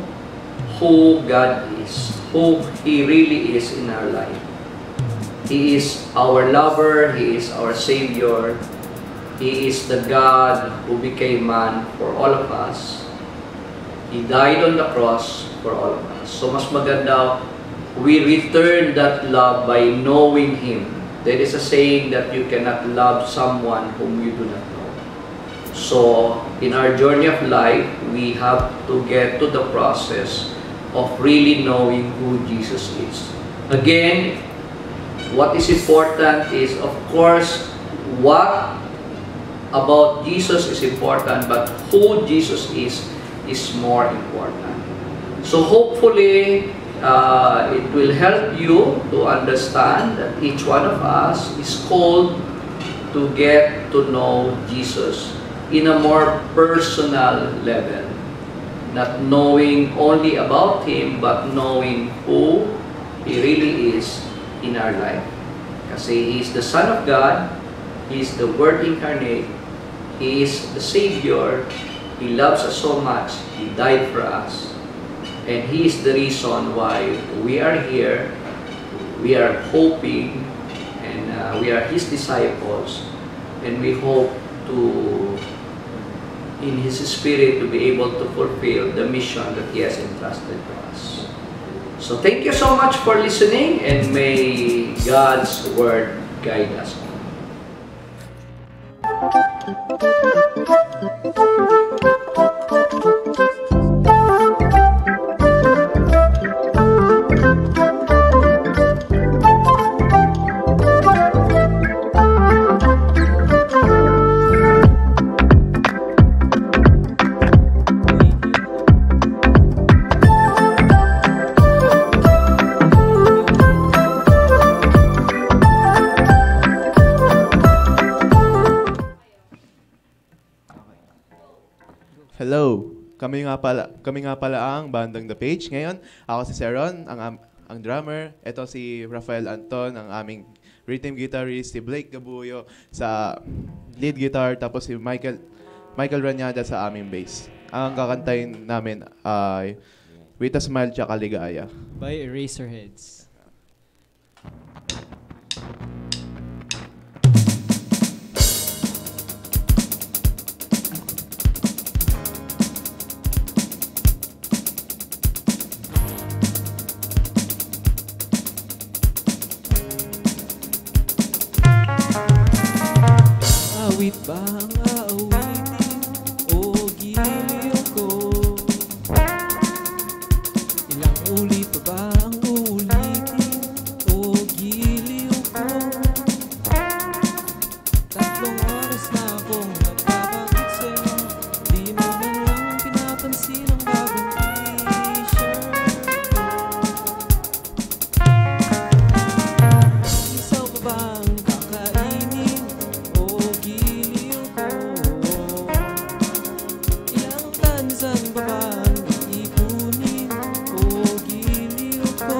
who God is, who He really is in our life. He is our lover, He is our Savior, He is the God who became man for all of us. He died on the cross for all of us. So mas maganda, we return that love by knowing Him. There is a saying that you cannot love someone whom you do not know. So, in our journey of life, we have to get to the process of really knowing who Jesus is. Again, what is important is, of course, what about Jesus is important, but who Jesus is more important. So hopefully, it will help you to understand that each one of us is called to get to know Jesus in a more personal level. Not knowing only about Him, but knowing who He really is in our life. Kasi He is the Son of God, He is the Word incarnate, He is the Savior, He loves us so much, He died for us, and He is the reason why we are here, we are hoping, and we are His disciples, and we hope to, in His Spirit, to be able to fulfill the mission that He has entrusted to us. So thank you so much for listening, and may God's Word guide us. Hello. Kami nga pala ang Bandang The Page. Ngayon, ako si Seron, ang drummer. Ito si Rafael Anton, ang aming rhythm guitarist, si Blake Gabuyo sa lead guitar, tapos si Michael Ranyada sa aming bass. Ang kakantayin namin ay With a Smile tsaka Ligaya. By Eraserheads. Awit ba ang aawitin o giliw ko? Ilang ulit pa ba ang uulitin o giliw ko? 3 oras na akong nagpapakit sa'yo, di mo man lang pinapansin ang bagong t-shirt ko. Isaw pa ba ang kakainin o giliw ko? Ilang tansan pa ba ang iipunin o giliw ko?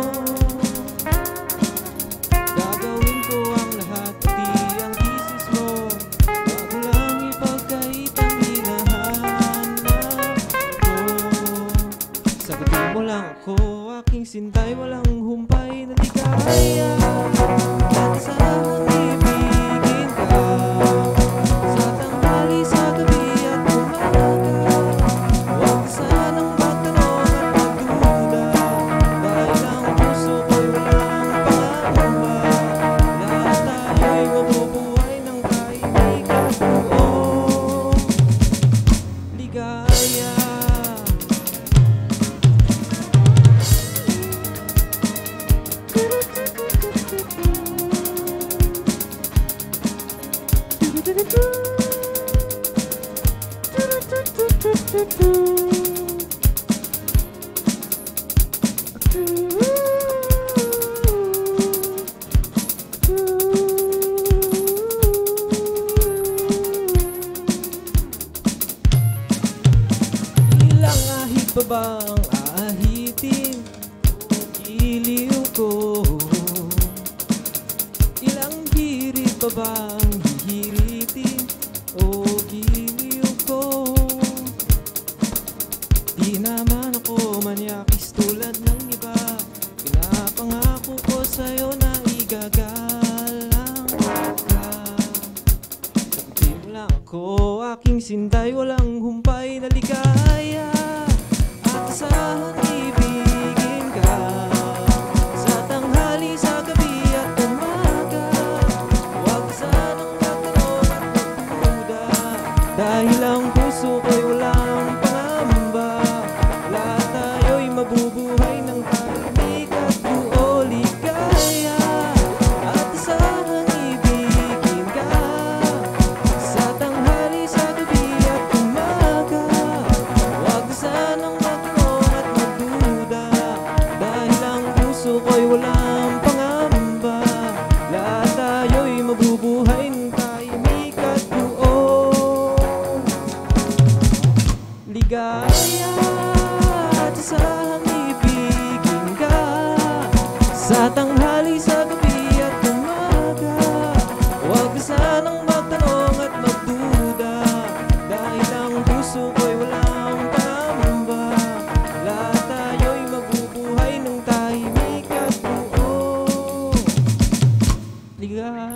Gagawin ko ang lahat, pati ang thesis mo, bago lang ipagkait ang hinahanap ko. Sagutin mo lang ako, aking sintay, walang humpay na ligaya. At sanang ibigin ka sa tanghali, sa gabi at umaga. Huwag sanang magtanong at magduda, dahil ang puso ko'y walang pangamba. Lahat tayo'y mabubuhay ng tahimik at buong ligaya. Ilang ahit pa ba ang aahitin o giliw ko? Ilang hirit pa ba ang hihiritin o giliw ko? Di naman ako manyakis tulad ng iba, pinapangako ko sa'yo na igagalang ka. Sagutin mo lang ako, aking sintay, walang humpay na ligaya. At asahan ibigin ka sa tanghali, sa gabi at umaga. Huwag sanang magtanong at magduda, dahil ang puso ko'y walang pangamba. Lahat tayo'y mabubuhay ng tahimik at buo ligaya. At asahan ibigin ka sa tanghali, sa gabi at umaga. Huwag sanang magtanong at magduda, dahil ang puso ko'y walang pangamba. Lahat tayo'y mabubuhay ng tahimik at buo ligaya. At asahang ibigin ka sa tanghali, sa gabi at umaga. Huwag sanang magtanong at magduda, dahil ang puso ko'y walang pangamba. Lahat tayo'y mabubuhay ng tahimik at buo ligaya.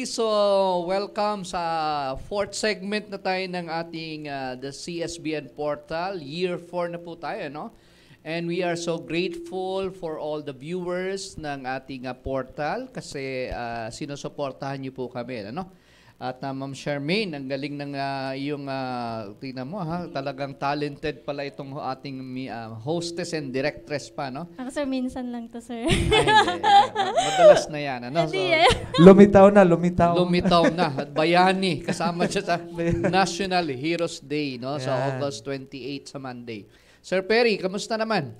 Okay, so welcome sa fourth segment na tayo ng ating the CSBN Portal. Year 4 na po tayo, no? And we are so grateful for all the viewers ng ating portal kasi sinusuportahan niyo po kami, ano? At Ma'am Charmaine, ang galing ng iyong, tingnan mo ha, talagang talented pala itong ating hostess and directress pa, no? Ako sir, minsan lang to sir. Madalas na yan, ano? So, Lumitaw na, lumitaw. lumitaw na. At bayani, kasama siya sa National Heroes Day, no? Sa Yan. August 28 sa Monday. Sir Perry, kamusta naman?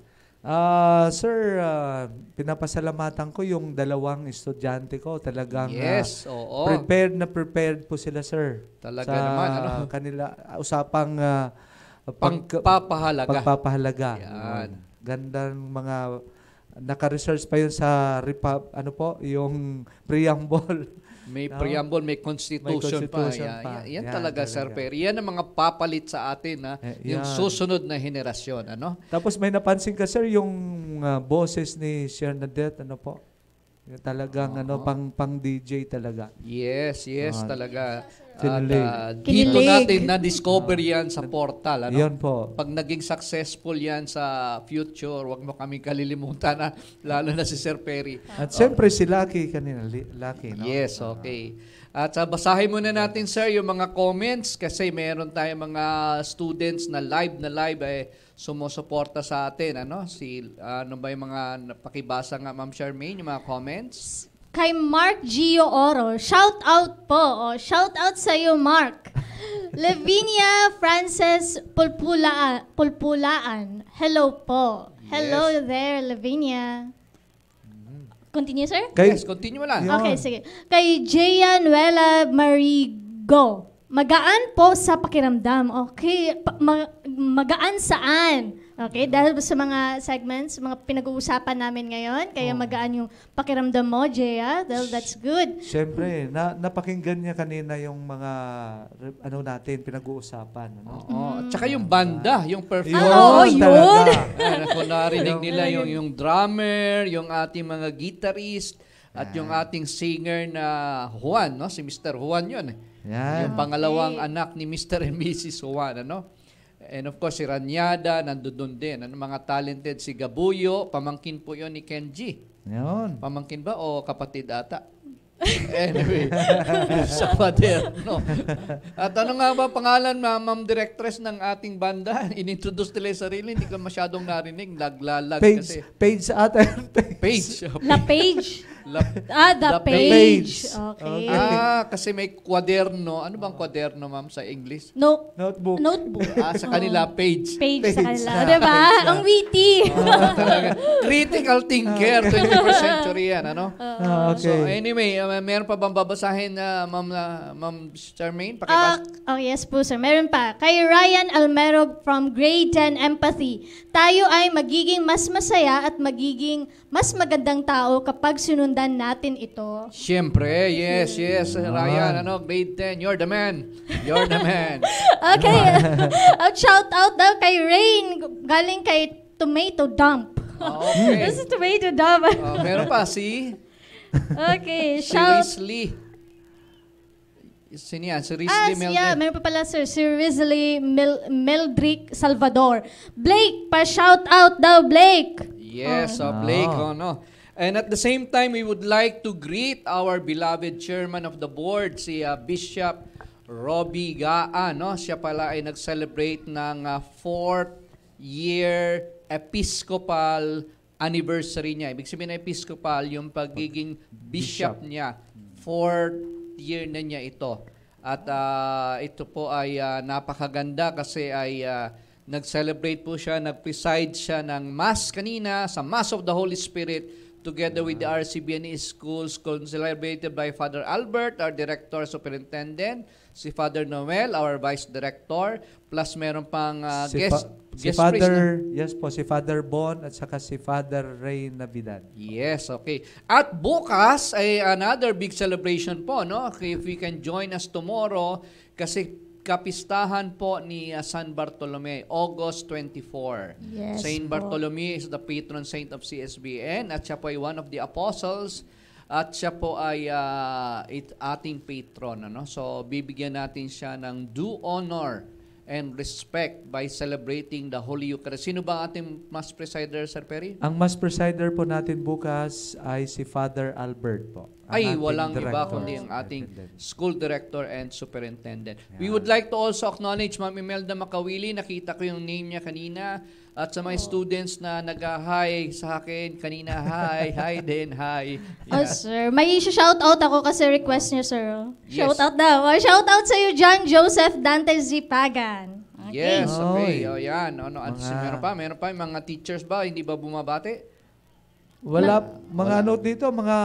Sir, pinapasalamatan ko yung dalawang estudyante ko. Talagang Yes, oo. prepared po sila, sir. Talaga sa naman, ano? kanila usapang Pagpapahalaga. pagpapahalaga. Yan. Gandang mga naka-research pa yun sa yung preamble. May No? preamble, may constitution, May constitution pa. pa. Yan Yan talaga, Sir talaga. Perry. Yan ang mga papalit sa atin, ha? Yung Yan. susunod na henerasyon, ano? Tapos may napansin ka, sir, yung boses ni Shernadette, ano po? Yung talagang pang DJ talaga. Yes, Ah, talaga. kinilig. At dito Kinilig. natin na-discover yan sa portal, ano? Yun po. Pag naging successful yan sa future, wag mo kami kalilimutan na, lalo na si Sir Perry. At siyempre si Lucky kanina, Lucky, no? Yes, okay. At basahin muna natin, sir, yung mga comments kasi meron tayong mga students na live sumusuporta sa atin. Ano ba yung mga pakibasa nga, Ma'am Charmaine, yung mga comments? Kay Mark Gio Oro, shout out po. O, shout out sa iyo, Mark. Lavinia Frances Pulpulaan. Hello po. Hello there, Lavinia. Continue, sir? Yes, continue lang. Yun. Okay, sige. Kay Jaya Nuela Marigo. Magaan po sa pakiramdam. Okay. Magaan saan? Okay, dahil sa mga segments, mga pinag-uusapan namin ngayon, kaya magaan yung pakiramdam mo, Jaya. Well, that's good. Siyempre, napakinggan niya kanina yung mga natin pinag-uusapan. Ano? Oo. At saka yung banda, yung performance. Oo, yun. talaga. Kung narinig nila yung drummer, yung ating mga guitarist, at yung ating singer na Juan, no? Si Mr. Juan yun. Yan. Yung pangalawang anak ni Mr. and Mrs. Juan, ano? And of course, si Ranyada, nandun din. Ano, mga talented, si Gabuyo, pamangkin po yon ni Kenji. Yun. Pamangkin ba o kapatid ata? Anyway, sa pader, no? At ano nga ba pangalan, Ma'am Directress ng ating banda? Inintroduce nila yung sarili, hindi ko masyadong narinig, naglalag kasi. Page ata. Page. La Page. La- The The Page. Page. Okay. kasi may kwaderno. Ano bang kwaderno, ma'am, sa English? Notebook. Notebook. Sa kanila, page. Page sa kanila. Page. Diba? Ang witty. Talaga. Critical thinker, 21st century yan, ano? Okay. So anyway, meron pa bang babasahin, Ma'am Charmaine? Pakibasa. Oh, yes po, sir. Meron pa. Kay Ryan Almero from Grade 10 Empathy. Tayo ay magiging mas masaya at magiging mas magandang tao kapag sinundan natin ito. Siyempre, yes, Ryan, grade 10, you're the man. You're the man. Okay. Shout out daw kay Rain. Galing kay Tomato Dump. Okay. This is Tomato Dump. Meron pa si Okay. Risley. Sino yan? Si Risley Melden. Yeah, meron pa pala, sir. Si Risley Meldrick Salvador. Blake, pa-shout out daw, Blake. Yes, Blake, no. And at the same time, we would like to greet our beloved chairman of the board, si Bishop Robbie Gaan, no? Siya pala ay nag-celebrate ng 4th year Episcopal anniversary niya. Ibig sabihin na Episcopal, yung pagiging bishop niya. 4th year na niya ito. At ito po ay napakaganda kasi ay nag-celebrate po siya, nag-preside siya ng Mass kanina sa Mass of the Holy Spirit together with the RCBNE schools celebrated by Father Albert, our Director Superintendent, si Father Noel, our Vice Director, plus meron pang guest priest. Yes po, si Father Bon at saka si Father Ray Navidad. Yes, okay. At bukas ay another big celebration po, no? If we can join us tomorrow, kasi kapistahan po ni San Bartolome, August 24. Yes Saint po. Bartolome is the patron saint of CSBN at siya po ay one of the apostles At siya po ay ating patron. Ano? So, bibigyan natin siya ng due honor and respect by celebrating the Holy Eucharist. Sino ba ang ating Mass Presider, Sir Perry? Ang Mass Presider po natin bukas ay si Father Albert po. Ang Ay, ating walang iba director. kundi ang ating school director and superintendent. We Yeah. would like to also acknowledge Ma'am Imelda Makawili. Nakita ko yung name niya kanina. At sa mga students na nag-hi sa akin kanina, hi din, hi. Oh, sir. May shoutout ako kasi request niyo, sir. Yes. Shoutout daw. Shoutout sa iyo, John Joseph Dante Zipagan. Okay. Yes, okay. Oy. O yan. Ano, at Mga- meron pa. Yung mga teachers ba, hindi ba bumabati? Wala, mga note dito, mga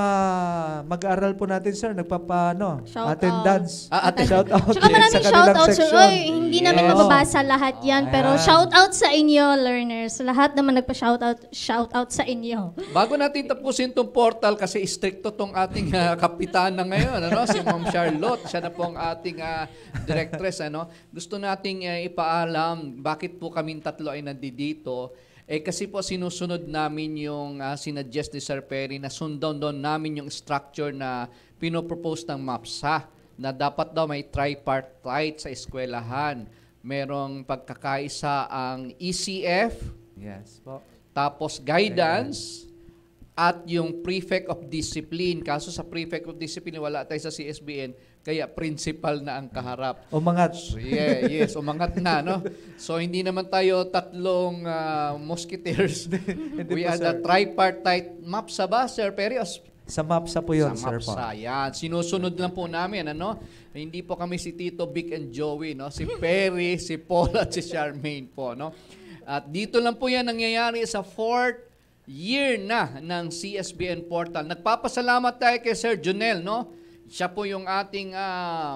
mag-aaral po natin, sir, Shout attendance. Shout out. Tsaka maraming sa kanilang shoutout, sir. section. Oy, hindi namin Yes. mababasa lahat yan. Pero Ayan. shoutout sa inyo, learners. Lahat naman shoutout sa inyo. Bago natin tapusin tong portal, kasi stricto tong ating kapitana ngayon, ano? Si Ma'am Charlotte, siya na po ang ating directress. Ano? Gusto nating ipaalam bakit po kaming tatlo ay nandito. Kasi po sinusunod namin yung sinuggest ni Sir Perry na sundan doon namin yung structure na pinopropose ng MAPSA na dapat daw may tripartite sa eskwelahan. Merong pagkakaisa ang ECF, Yes po. tapos guidance, at yung prefect of discipline. Kaso sa prefect of discipline, wala tayo sa CSBN, kaya principal na ang kaharap. Umangat. So, yes, umangat na, no? So, hindi naman tayo tatlong musketeers. Hindi We po, are the sir. tripartite MAPSA ba, Sir Perios? Sa MAPSA po yun, Sa sir po. MAPSA, yan. Sinusunod lang po namin, ano? Hindi po kami si Tito, Vic, and Joey, no? Si Perry, si Paul, at si Charmaine po, no? At dito lang po yan nangyayari sa 4th year na ng CSBN Portal. Nagpapasalamat tayo kay Sir Junel, no? Siya po yung ating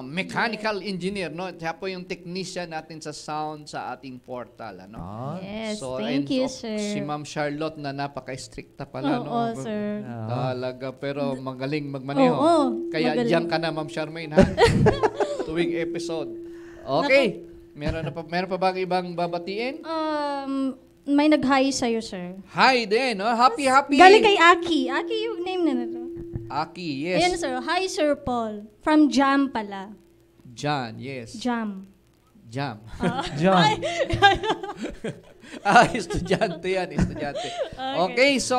mechanical engineer, no? Siya po yung technician natin sa sound sa ating portal, ano? Yes, So, thank and you, of- sir. Si Ma'am Charlotte na napaka-stricta pala, no? Oo, sir. Talaga, pero magaling magmaneho. Oo, Kaya magaling. diyan ka na, Ma'am Charmaine, ha? Tuwing episode. Okay. Meron pa ba ibang babatiin? May nag-hi sa'yo, sir. Hi din, no? Happy. Galing kay Aki. Aki yung name na nito. Aki, yes. Ayan, sir. Hi, Sir Paul. From Jam pala. John, yes. Jam. Jam. John. Estudyante yan, estudyante. Okay, so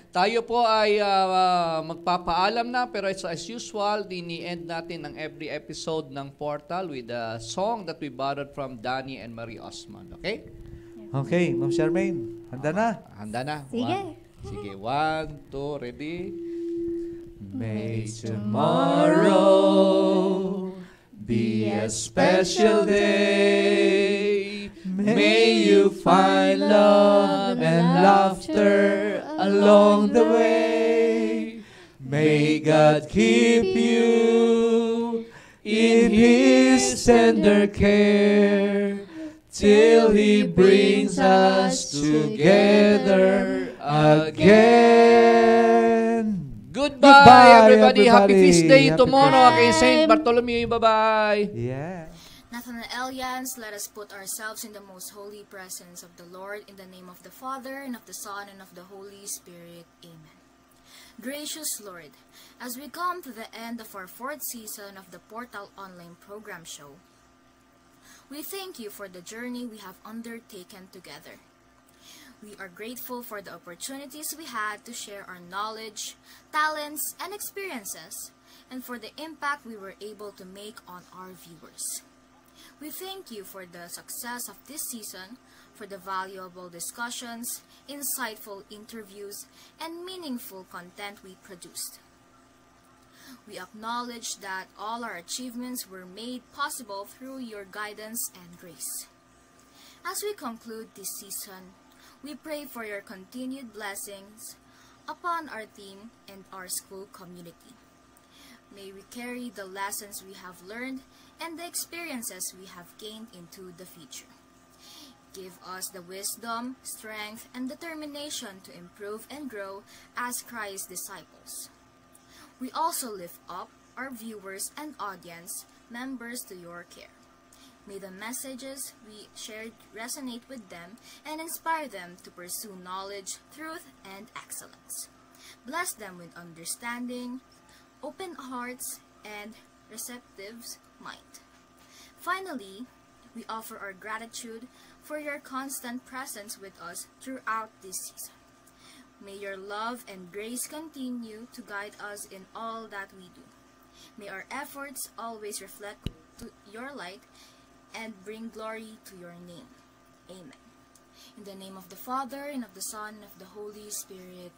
tayo po ay magpapaalam na, pero as usual, ini-end natin ang every episode ng Portal with a song that we borrowed from Danny and Marie Osman. Okay? Okay, Ma'am Charmaine, handa na? Handa na. Sige. Sige, 1, 2, ready? May tomorrow be a special day. May you find love and laughter along the way. May God keep you in His tender care till He brings us together again. Goodbye, everybody. Happy feast day Happy tomorrow feast kay day. Saint Bartholomew. Bye-bye. Yeah. Nathanaelians, let us put ourselves in the most holy presence of the Lord, in the name of the Father, and of the Son, and of the Holy Spirit. Amen. Gracious Lord, as we come to the end of our 4th season of the Portal Online program show, we thank you for the journey we have undertaken together. We are grateful for the opportunities we had to share our knowledge, talents, and experiences, and for the impact we were able to make on our viewers. We thank you for the success of this season, for the valuable discussions, insightful interviews, and meaningful content we produced. We acknowledge that all our achievements were made possible through your guidance and grace. As we conclude this season, we pray for your continued blessings upon our team and our school community. May we carry the lessons we have learned and the experiences we have gained into the future. Give us the wisdom, strength, and determination to improve and grow as Christ's disciples. We also lift up our viewers and audience members to your care. May the messages we shared resonate with them and inspire them to pursue knowledge, truth, and excellence. Bless them with understanding, open hearts, and receptive mind. Finally, we offer our gratitude for your constant presence with us throughout this season. May your love and grace continue to guide us in all that we do. May our efforts always reflect to your light and bring glory to your name. Amen. In the name of the Father, and of the Son, and of the Holy Spirit.